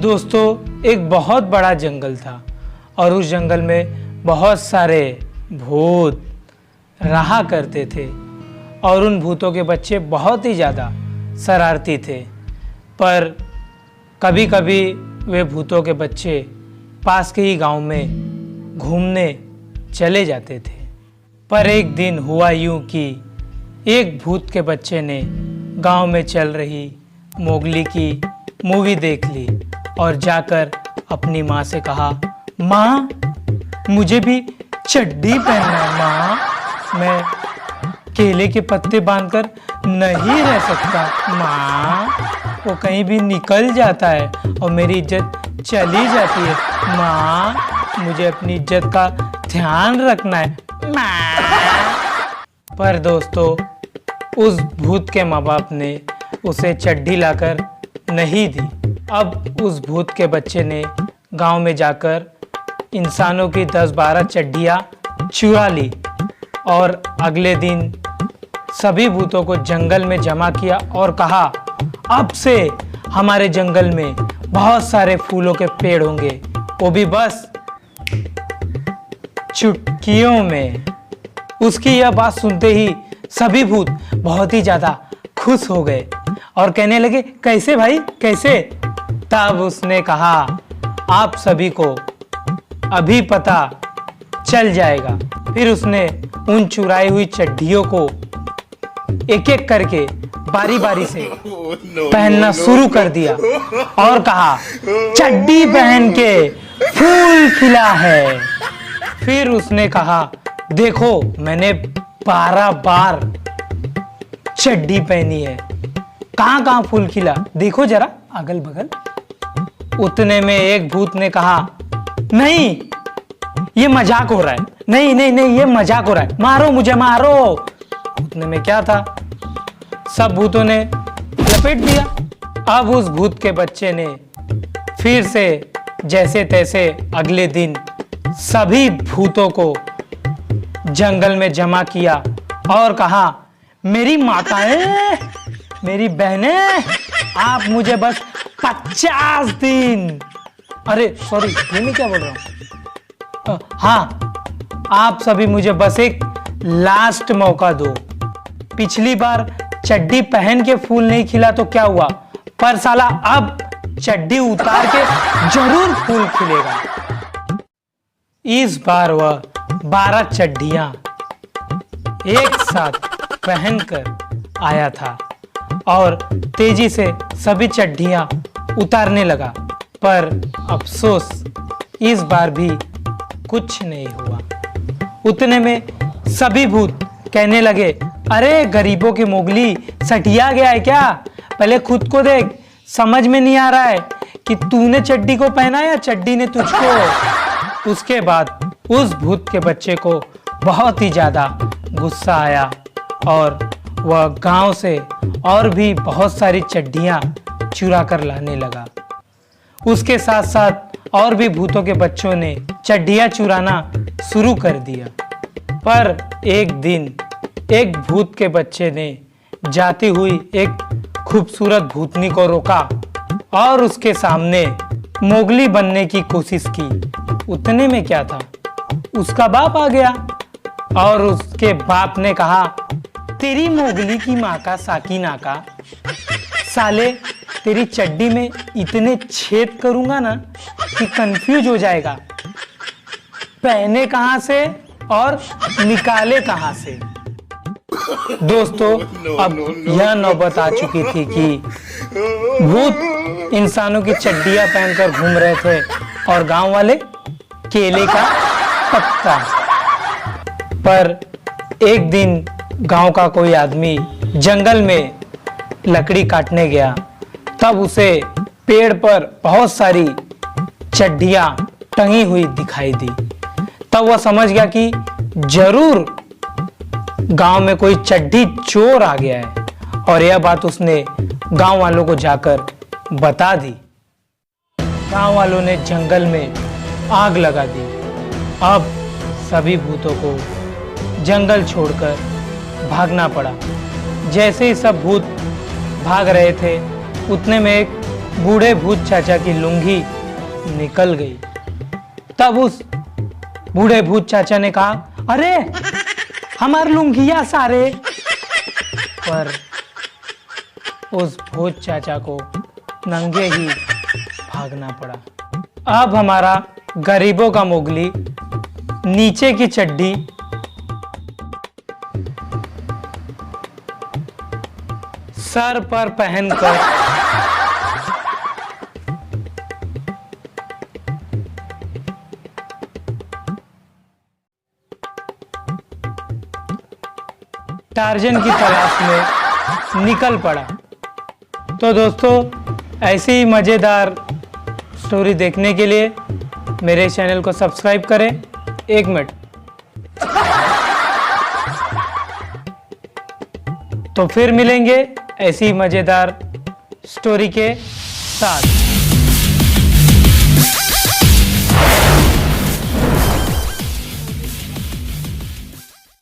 दोस्तों, एक बहुत बड़ा जंगल था और उस जंगल में बहुत सारे भूत रहा करते थे और उन भूतों के बच्चे बहुत ही ज़्यादा शरारती थे। पर कभी कभी वे भूतों के बच्चे पास के ही गांव में घूमने चले जाते थे। पर एक दिन हुआ यूं कि एक भूत के बच्चे ने गांव में चल रही मोगली की मूवी देख ली और जाकर अपनी माँ से कहा, माँ मुझे भी चड्डी पहनना है माँ, मैं केले के पत्ते बांधकर नहीं रह सकता माँ, वो कहीं भी निकल जाता है और मेरी इज्जत चली जाती है माँ, मुझे अपनी इज्जत का ध्यान रखना है माँ। पर दोस्तों, उस भूत के माँ बाप ने उसे चड्डी लाकर नहीं दी। अब उस भूत के बच्चे ने गांव में जाकर इंसानों की 10-12 चड्डियाँ चुरा ली और अगले दिन सभी भूतों को जंगल में जमा किया और कहा, अब से हमारे जंगल में बहुत सारे फूलों के पेड़ होंगे, वो भी बस चुटकियों में। उसकी यह बात सुनते ही सभी भूत बहुत ही ज्यादा खुश हो गए और कहने लगे, कैसे भाई कैसे? तब उसने कहा, आप सभी को अभी पता चल जाएगा। फिर उसने उन चुराई हुई चड्डियों को एक एक करके बारी बारी से पहनना शुरू कर दिया और कहा, चड्डी पहन के फूल खिला है। फिर उसने कहा, देखो मैंने 12 बार चड्डी पहनी है, कहां कहां फूल खिला देखो जरा अगल बगल। उतने में एक भूत ने कहा, नहीं ये मजाक हो रहा है, नहीं नहीं नहीं ये मजाक हो रहा है, मारो मुझे मारो। उतने में क्या था, सब भूतों ने लपेट दिया। अब उस भूत के बच्चे ने फिर से जैसे तैसे अगले दिन सभी भूतों को जंगल में जमा किया और कहा, मेरी माताएं मेरी बहनें, आप मुझे बस 50 दिन, अरे सॉरी ये मैं क्या बोल रहा हूं, हाँ आप सभी मुझे बस एक लास्ट मौका दो। पिछली बार चड्डी पहन के फूल नहीं खिला तो क्या हुआ, पर साला अब चड्डी उतार के जरूर फूल खिलेगा। इस बार वह 12 चड्डियां एक साथ पहनकर आया था और तेजी से सभी चड्डियां उतारने लगा, पर अफसोस इस बार भी कुछ नहीं हुआ। उतने में सभी भूत कहने लगे, अरे गरीबों की मोगली सटिया गया है क्या, पहले खुद को देख, समझ में नहीं आ रहा है कि तूने चड्डी को पहना या चड्डी ने तुझको। उसके बाद उस भूत के बच्चे को बहुत ही ज्यादा गुस्सा आया और वह गांव से और भी बहुत सारी चड्डियां चुरा कर लाने लगा। उसके साथ साथ और भी भूतों के बच्चों ने चड्डियां चुराना शुरू कर दिया। पर एक दिन एक भूत के बच्चे ने जाती हुई एक खूबसूरत भूतनी को रोका और उसके सामने मोगली बनने की कोशिश की। उतने में क्या था, उसका बाप आ गया और उसके बाप ने कहा, तेरी मोगली की माँ का साकिना का, साले तेरी चड्डी में इतने छेद करूंगा ना कि कंफ्यूज हो जाएगा, पहने कहां से और निकाले कहां से। दोस्तों, अब यह नौबत आ चुकी थी कि भूत इंसानों की चड्डियां पहनकर घूम रहे थे और गांव वाले केले का पत्ता। पर एक दिन गांव का कोई आदमी जंगल में लकड़ी काटने गया, तब उसे पेड़ पर बहुत सारी चड्डियां टंगी हुई दिखाई दी। तब वह समझ गया कि जरूर गांव में कोई चड्डी चोर आ गया है और यह बात उसने गांव वालों को जाकर बता दी। गांव वालों ने जंगल में आग लगा दी। अब सभी भूतों को जंगल छोड़कर भागना पड़ा। जैसे ही सब भूत भाग रहे थे, उतने में एक बूढ़े भूत चाचा की लुंगी निकल गई। तब उस बूढ़े भूत चाचा ने कहा, अरे हमार लुंगिया सारे। पर उस भूत चाचा को नंगे ही भागना पड़ा। अब हमारा गरीबों का मोगली नीचे की चड्डी सर पर पहनकर टार्जन की तलाश में निकल पड़ा। तो दोस्तों, ऐसी ही मजेदार स्टोरी देखने के लिए मेरे चैनल को सब्सक्राइब करें। 1 मिनट। तो फिर मिलेंगे ऐसी मजेदार स्टोरी के साथ।